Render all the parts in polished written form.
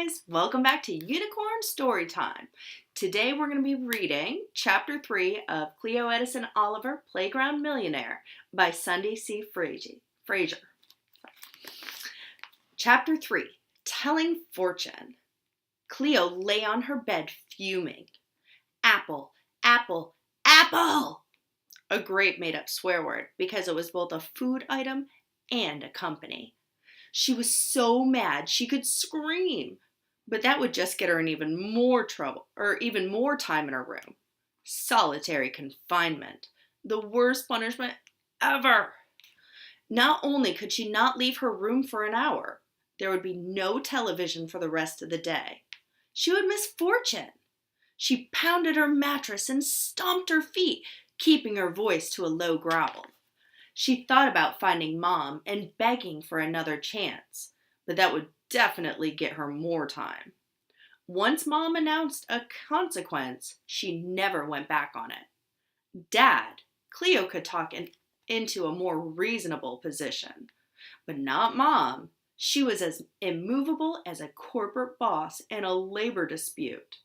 guys! Welcome back to Unicorn Storytime. Today we're going to be reading Chapter 3 of Cleo Edison Oliver, Playground Millionaire by Sunday C. Frazier. Chapter 3, Telling Fortune. Cleo lay on her bed fuming. Apple, apple, apple! A great made-up swear word because it was both a food item and a company. She was so mad she could scream, but that would just get her in even more trouble, or even more time in her room. Solitary confinement, the worst punishment ever. Not only could she not leave her room for an hour, there would be no television for the rest of the day. She would miss Fortune. She pounded her mattress and stomped her feet, keeping her voice to a low growl. She thought about finding Mom and begging for another chance, but that would definitely get her more time. Once Mom announced a consequence, she never went back on it. Dad, Cleo could talk into a more reasonable position, but not Mom. She was as immovable as a corporate boss in a labor dispute.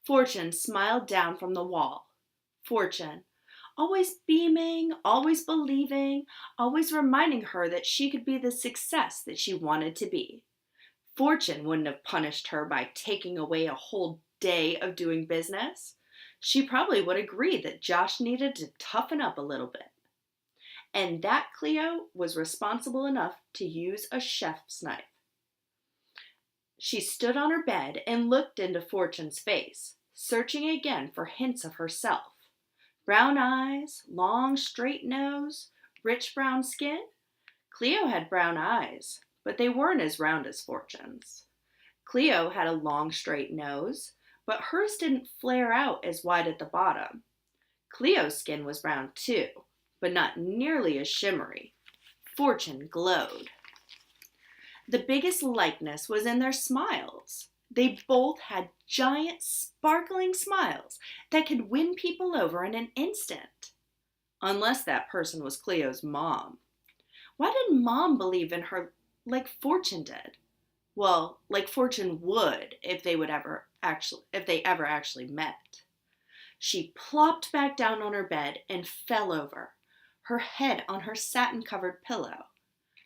Fortune smiled down from the wall. Fortune, always beaming, always believing, always reminding her that she could be the success that she wanted to be. Fortune wouldn't have punished her by taking away a whole day of doing business. She probably would agree that Josh needed to toughen up a little bit. And that Cleo was responsible enough to use a chef's knife. She stood on her bed and looked into Fortune's face, searching again for hints of herself. Brown eyes, long straight nose, rich brown skin. Cleo had brown eyes, but they weren't as round as Fortune's. Cleo had a long straight nose, but hers didn't flare out as wide at the bottom. Cleo's skin was brown too, but not nearly as shimmery. Fortune glowed. The biggest likeness was in their smiles. They both had giant, sparkling smiles that could win people over in an instant. Unless that person was Cleo's mom. Why didn't Mom believe in her like Fortune did? Well, like Fortune would if they ever actually met. She plopped back down on her bed and fell over, her head on her satin-covered pillow.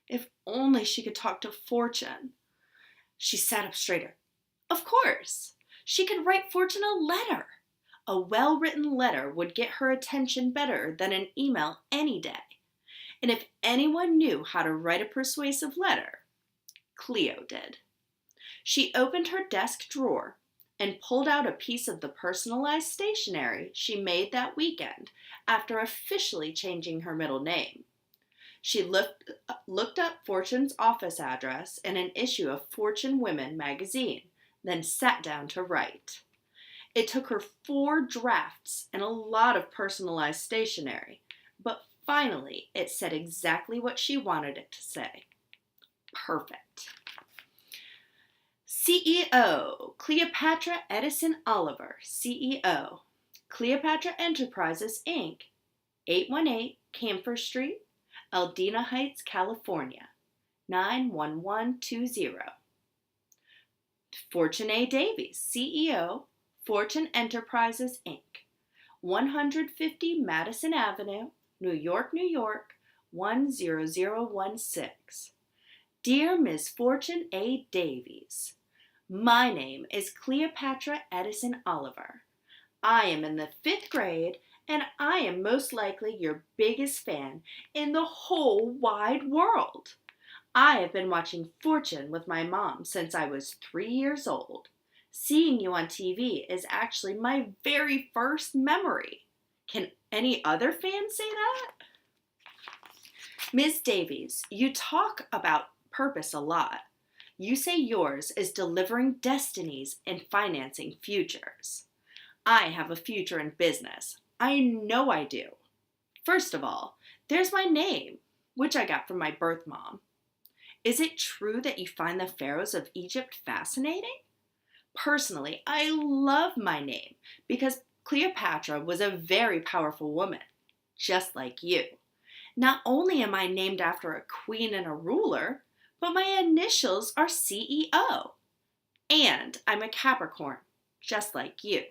If only she could talk to Fortune. She sat up straighter. Of course, she could write Fortune a letter. A well-written letter would get her attention better than an email any day. And if anyone knew how to write a persuasive letter, Cleo did. She opened her desk drawer and pulled out a piece of the personalized stationery she made that weekend after officially changing her middle name. She looked up Fortune's office address in an issue of Fortune Women magazine, then sat down to write. It took her 4 drafts and a lot of personalized stationery, but finally it said exactly what she wanted it to say. Perfect. CEO, Cleopatra Edison Oliver, CEO, Cleopatra Enterprises, Inc., 818 Camphor Street, Aldina Heights, California, 91120. Fortune A. Davies, CEO, Fortune Enterprises, Inc., 150 Madison Avenue, New York, New York, 10016. Dear Ms. Fortune A. Davies, my name is Cleopatra Edison Oliver. I am in the 5th grade, and I am most likely your biggest fan in the whole wide world. I have been watching Fortune with my mom since I was 3 years old. Seeing you on TV is actually my very first memory. Can any other fan say that? Ms. Davies, you talk about purpose a lot. You say yours is delivering destinies and financing futures. I have a future in business. I know I do. First of all, there's my name, which I got from my birth mom. Is it true that you find the pharaohs of Egypt fascinating? Personally, I love my name because Cleopatra was a very powerful woman, just like you. Not only am I named after a queen and a ruler, but my initials are CEO. And I'm a Capricorn, just like you.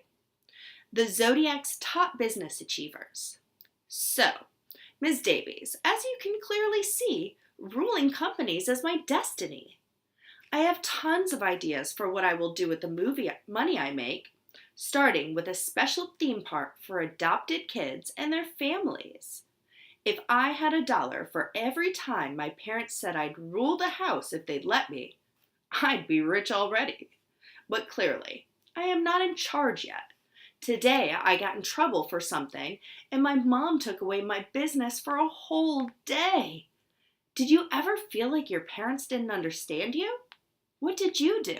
The Zodiac's top business achievers. So, Ms. Davies, as you can clearly see, ruling companies is my destiny. I have tons of ideas for what I will do with the money I make, starting with a special theme park for adopted kids and their families. If I had $1 for every time my parents said I'd rule the house if they'd let me, I'd be rich already. But clearly, I am not in charge yet. Today, I got in trouble for something, and my mom took away my business for a whole day. Did you ever feel like your parents didn't understand you? What did you do?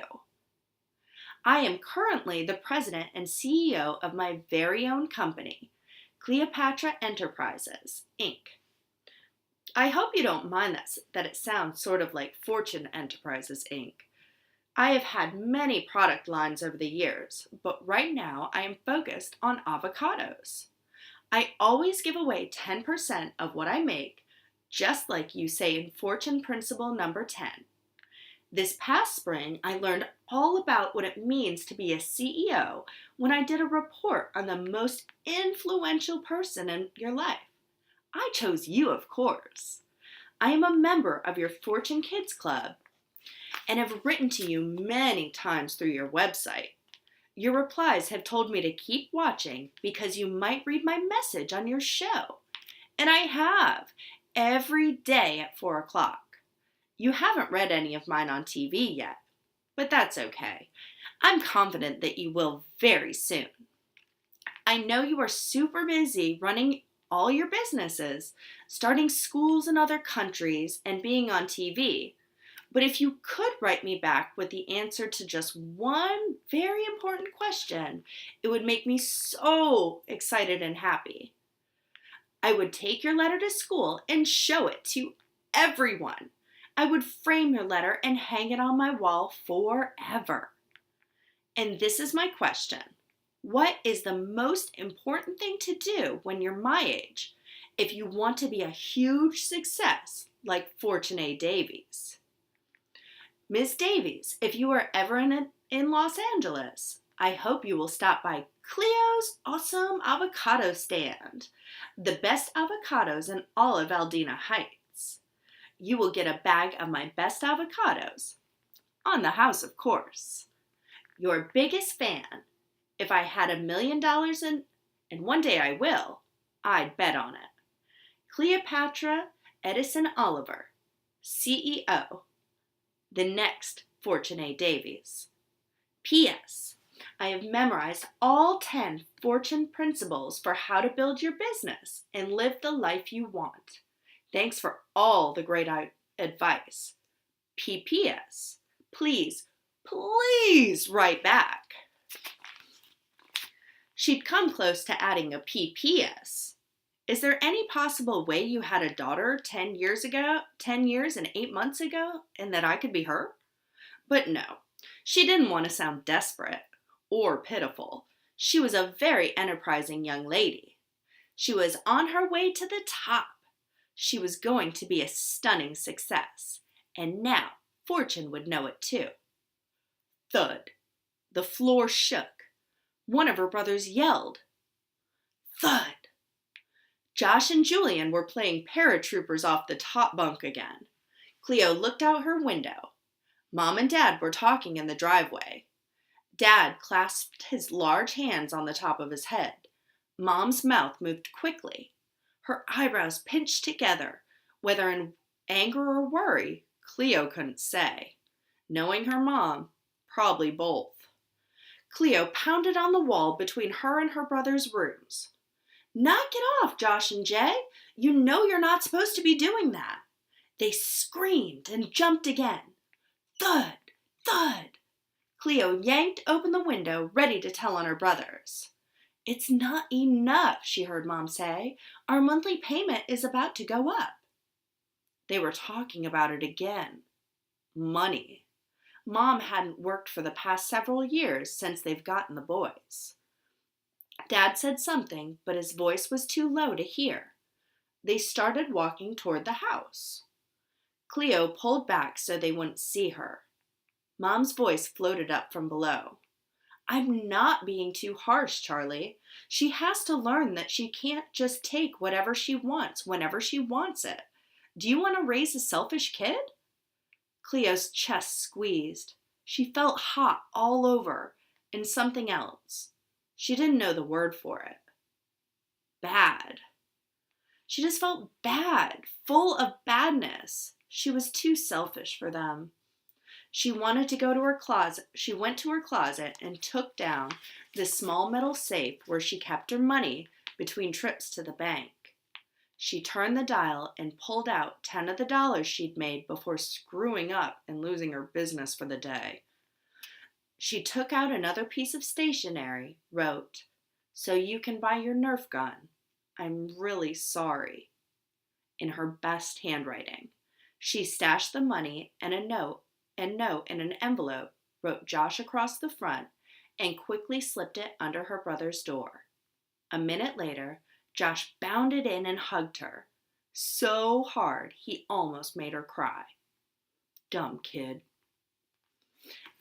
I am currently the president and CEO of my very own company, Cleopatra Enterprises, Inc. I hope you don't mind that it sounds sort of like Fortune Enterprises, Inc. I have had many product lines over the years, but right now I am focused on avocados. I always give away 10% of what I make, just like you say in Fortune Principle number 10. This past spring, I learned all about what it means to be a CEO when I did a report on the most influential person in your life. I chose you, of course. I am a member of your Fortune Kids Club and have written to you many times through your website. Your replies have told me to keep watching because you might read my message on your show. And I have, every day at 4 o'clock. You haven't read any of mine on TV yet, but that's okay. I'm confident that you will very soon. I know you are super busy running all your businesses, starting schools in other countries, and being on TV. But if you could write me back with the answer to just one very important question, it would make me so excited and happy. I would take your letter to school and show it to everyone. I would frame your letter and hang it on my wall forever. And this is my question. What is the most important thing to do when you're my age if you want to be a huge success like Fortune Davies? Ms. Davies, if you are ever in Los Angeles, I hope you will stop by Cleo's Awesome Avocado Stand, the best avocados in all of Aldina Heights. You will get a bag of my best avocados, on the house, of course. Your biggest fan. If I had $1 million and one day I will, I'd bet on it. Cleopatra Edison Oliver, CEO. The next Fortune Davies. P.S. I have memorized all 10 Fortune principles for how to build your business and live the life you want. Thanks for all the great advice. P.P.S. Please write back. She'd come close to adding a P.P.S. Is there any possible way you had a daughter 10 years and 8 months ago, and that I could be her? But no, she didn't want to sound desperate or pitiful. She was a very enterprising young lady. She was on her way to the top. She was going to be a stunning success, and now Fortune would know it too. Thud. The floor shook. One of her brothers yelled. Thud. Josh and Julian were playing paratroopers off the top bunk again. Cleo looked out her window. Mom and Dad were talking in the driveway. Dad clasped his large hands on the top of his head. Mom's mouth moved quickly. Her eyebrows pinched together. Whether in anger or worry, Cleo couldn't say. Knowing her mom, probably both. Cleo pounded on the wall between her and her brother's rooms. Knock it off, Josh and Jay. You know you're not supposed to be doing that. They screamed and jumped again. Thud, thud. Cleo yanked open the window, ready to tell on her brothers. It's not enough, she heard Mom say. Our monthly payment is about to go up. They were talking about it again. Money. Mom hadn't worked for the past several years since they've gotten the boys. Dad said something, but his voice was too low to hear. They started walking toward the house. Cleo pulled back so they wouldn't see her. Mom's voice floated up from below. I'm not being too harsh, Charlie. She has to learn that she can't just take whatever she wants whenever she wants it. Do you want to raise a selfish kid? Cleo's chest squeezed. She felt hot all over, and something else. She didn't know the word for it. Bad. She just felt bad, full of badness. She was too selfish for them. She wanted to go to her closet. She went to her closet and took down the small metal safe where she kept her money between trips to the bank. She turned the dial and pulled out 10 of the dollars she'd made before screwing up and losing her business for the day. She took out another piece of stationery, wrote, "So you can buy your Nerf gun. I'm really sorry," in her best handwriting. She stashed the money and a note in an envelope, wrote Josh across the front, and quickly slipped it under her brother's door. A minute later, Josh bounded in and hugged her, so hard he almost made her cry. Dumb kid.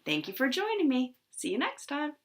Thank you for joining me. See you next time.